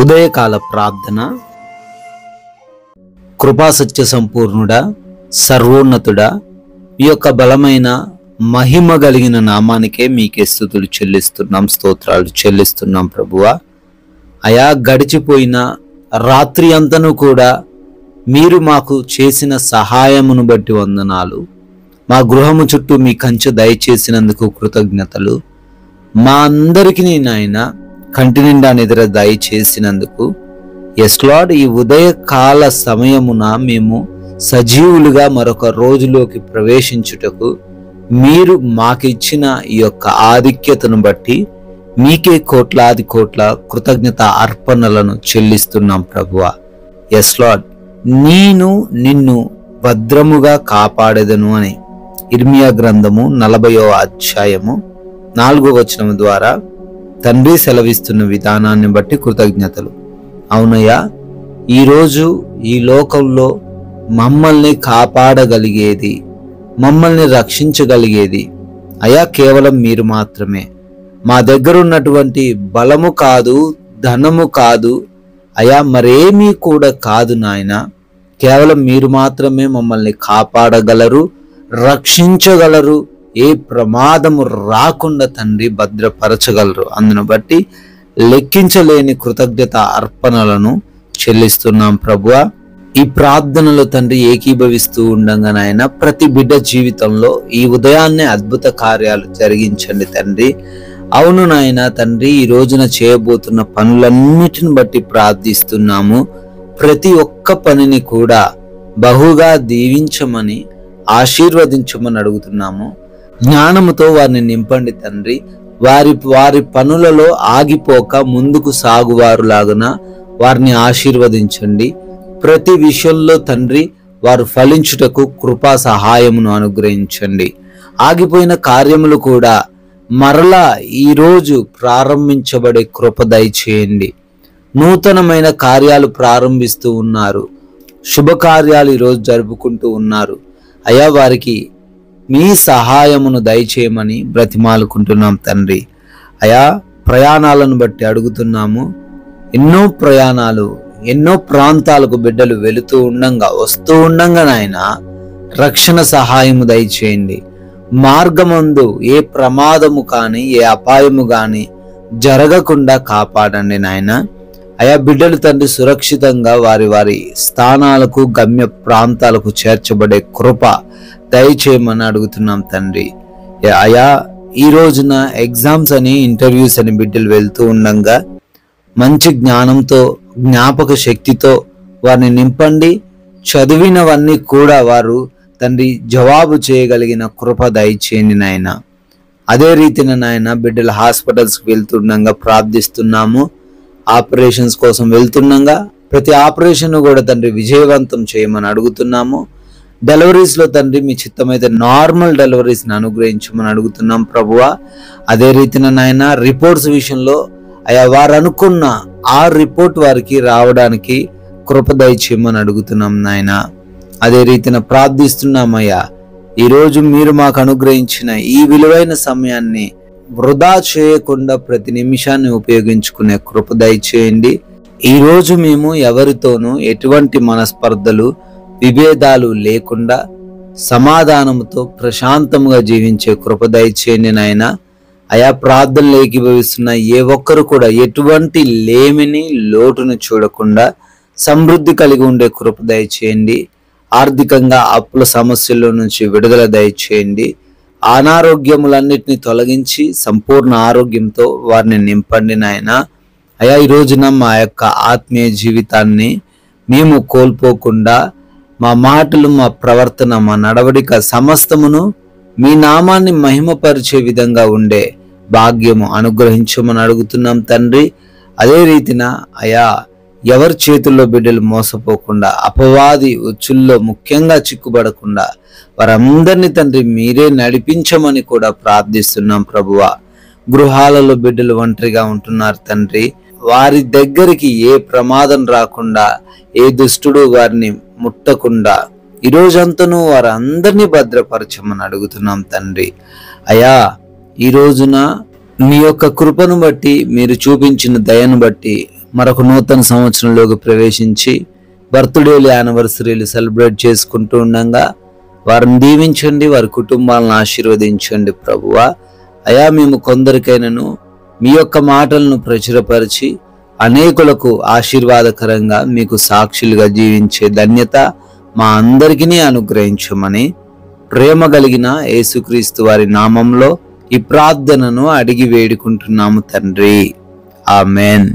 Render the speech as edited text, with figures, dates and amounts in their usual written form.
ఉదయకాల ప్రార్థన. కృపాసత్య సంపూర్ణుడా, సర్వోన్నతుడా, ఈ యొక్క బలమైన మహిమ కలిగిన నామానికే మీకే స్తుతులు చెల్లిస్తున్నాం, స్తోత్రాలు చెల్లిస్తున్నాం ప్రభువా. అయా, గడిచిపోయిన రాత్రి అంతను కూడా మీరు మాకు చేసిన సహాయమును బట్టి వందనాలు. మా గృహము చుట్టూ మీ కంచె దయచేసినందుకు కృతజ్ఞతలు. మా అందరికీ నాయన కంటి నిండా నిద్ర దయచేసినందుకు. ఎస్ లార్డ్, ఈ ఉదయకాల సమయమున మేము సజీవులుగా మరొక రోజులోకి ప్రవేశించుటకు మీరు మాకిచ్చిన ఈ యొక్క ఆధిక్యతను బట్టి మీకే కోట్లాది కోట్ల కృతజ్ఞత అర్పణలను చెల్లిస్తున్నాం ప్రభువా. ఎస్ లార్డ్, నేను నిన్ను భద్రముగా కాపాడెదను అని ఇర్మియా గ్రంథము 40వ అధ్యాయము 4వ వచనం ద్వారా తండ్రి సెలవిస్తున్న విధానాన్ని బట్టి కృతజ్ఞతలు. అవునయ్యా, ఈరోజు ఈ లోకంలో మమ్మల్ని కాపాడగలిగేది, మమ్మల్ని రక్షించగలిగేది అయా కేవలం మీరు మాత్రమే. మా దగ్గర ఉన్నటువంటి బలము కాదు, ధనము కాదు అయా, మరేమీ కూడా కాదు నాయన. కేవలం మీరు మాత్రమే మమ్మల్ని కాపాడగలరు, రక్షించగలరు, ఏ ప్రమాదము రాకుండా తండ్రి భద్రపరచగలరు. అందును బట్టి లెక్కించలేని కృతజ్ఞత అర్పణలను చెల్లిస్తున్నాం ప్రభువా. ఈ ప్రార్థనలో తండ్రి ఏకీభవిస్తూ ఉండగా నాయన ప్రతి బిడ్డ జీవితంలో ఈ ఉదయాన్నే అద్భుత కార్యాలు జరిగించండి తండ్రి. అవును నాయన తండ్రి, ఈ రోజున చేయబోతున్న పనులన్నిటిని బట్టి ప్రార్థిస్తున్నాము. ప్రతి ఒక్క పనిని కూడా బహుగా దీవించమని, ఆశీర్వదించమని అడుగుతున్నాము. జ్ఞానముతో వారిని నింపండి తండ్రి. వారి పనులలో ఆగిపోక ముందుకు సాగువారులాగున వారిని ఆశీర్వదించండి. ప్రతి విషయంలో తండ్రి వారు ఫలించుటకు కృపా సహాయమును అనుగ్రహించండి. ఆగిపోయిన కార్యములు కూడా మరలా ఈరోజు ప్రారంభించబడే కృప దయచేయండి. నూతనమైన కార్యాలు ప్రారంభిస్తూ ఉన్నారు, శుభకార్యాలు ఈరోజు జరుపుకుంటూ ఉన్నారు అయా, వారికి మీ సహాయమును దయచేయమని బ్రతిమాలుకుంటున్నాం తండ్రి. అయా, ప్రయాణాలను బట్టి అడుగుతున్నాము. ఎన్నో ప్రయాణాలు, ఎన్నో ప్రాంతాలకు బిడ్డలు వెళుతూ ఉండంగా, వస్తూ ఉండంగా నాయన రక్షణ సహాయము దయచేయండి. మార్గమందు ఏ ప్రమాదము కానీ, ఏ అపాయము కానీ జరగకుండా కాపాడండి నాయన. అయా, బిడ్డలు తండ్రి సురక్షితంగా వారి స్థానాలకు, గమ్య ప్రాంతాలకు చేర్చబడే కృప దయచేయమని అడుగుతున్నాం తండ్రి. అయా, ఈ రోజున ఎగ్జామ్స్ అని, ఇంటర్వ్యూస్ అని బిడ్డలు వెళ్తూ ఉండగా మంచి జ్ఞానంతో, జ్ఞాపక శక్తితో వారిని నింపండి. చదివినవన్నీ కూడా వారు తండ్రి జవాబు చేయగలిగిన కృప దయచేయండి నాయన. అదే రీతిన నాయన బిడ్డలు హాస్పిటల్స్కి వెళ్తుండగా ప్రార్థిస్తున్నాము. ఆపరేషన్స్ కోసం వెళ్తుండగా ప్రతి ఆపరేషన్ కూడా తండ్రి విజయవంతం చేయమని అడుగుతున్నాము. డెలివరీస్ లో తండ్రి మీ చిత్తమైతే నార్మల్ డెలివరీస్ ని అనుగ్రహించమని అడుగుతున్నాం ప్రభువా. అదే రీతిన నాయన రిపోర్ట్స్ విషయంలో అయా వారు అనుకున్న ఆ రిపోర్ట్ వారికి రావడానికి కృప దయచేయమని అడుగుతున్నాం నాయన. అదే రీతిన ప్రార్థిస్తున్నామయ్యా, ఈరోజు మీరు మాకు అనుగ్రహించిన ఈ విలువైన సమయాన్ని వృధా చేయకుండా ప్రతి నిమిషాన్ని ఉపయోగించుకునే కృప దయచేయండి. ఈరోజు మేము ఎవరితోనూ ఎటువంటి మనస్పర్ధలు, విభేదాలు లేకుండా సమాధానంతో ప్రశాంతంగా జీవించే కృప దయచేయండి నాయన. అయా, ప్రార్థనలు ఏకీభవిస్తున్న ఏ ఒక్కరు కూడా ఎటువంటి లేమిని, లోటును చూడకుండా సమృద్ధి కలిగి ఉండే కృప దయచేయండి. ఆర్థికంగా అప్పుల సమస్యల నుంచి విడుదల దయచేయండి. అనారోగ్యములన్నిటిని తొలగించి సంపూర్ణ ఆరోగ్యంతో వారిని నింపండి నాయన. అయా, ఈ రోజున మా యొక్క ఆత్మీయ జీవితాన్ని మేము కోల్పోకుండా మా మాటలు, మా ప్రవర్తన, మా నడవడిక సమస్తమును మీ నామాన్ని మహిమపరిచే విధంగా ఉండే భాగ్యము అనుగ్రహించమని అడుగుతున్నాం తండ్రి. అదే రీతిన అయా, ఎవరి చేతుల్లో బిడ్డలు మోసపోకుండా, అపవాది ఉచ్చుల్లో ముఖ్యంగా చిక్కుబడకుండా వారందరినీ తండ్రి మీరే నడిపించమని కూడా ప్రార్థిస్తున్నాం ప్రభువా. గృహాలలో బిడ్డలు ఒంటరిగా ఉంటున్నారు తండ్రి, వారి దగ్గరికి ఏ ప్రమాదం రాకుండా, ఏ దుష్టుడు వారిని ముట్టకుండా ఈ రోజంతను వారందరినీ భద్రపరచమని అడుగుతున్నాం తండ్రి. అయా, ఈ రోజున మీ యొక్క కృపను బట్టి, మీరు చూపించిన దయను బట్టి మరొక నూతన సంవత్సరంలోకి ప్రవేశించి బర్త్డేలు యానివర్సరీలు సెలబ్రేట్ చేసుకుంటూ ఉండగా వారిని దీవించండి, వారి కుటుంబాలను ఆశీర్వదించండి ప్రభువా. అయా మేము కొందరికైనాను మీ యొక్క మాటలను ప్రచురపరిచి అనేకులకు ఆశీర్వాదకరంగా మీకు సాక్షులుగా జీవించే ధన్యత మా అందరికీ అనుగ్రహించమని ప్రేమ కలిగిన యేసుక్రీస్తు వారి నామంలో ఈ ప్రార్థనను అడిగి వేడుకుంటున్నాము తండ్రి. ఆమెన్.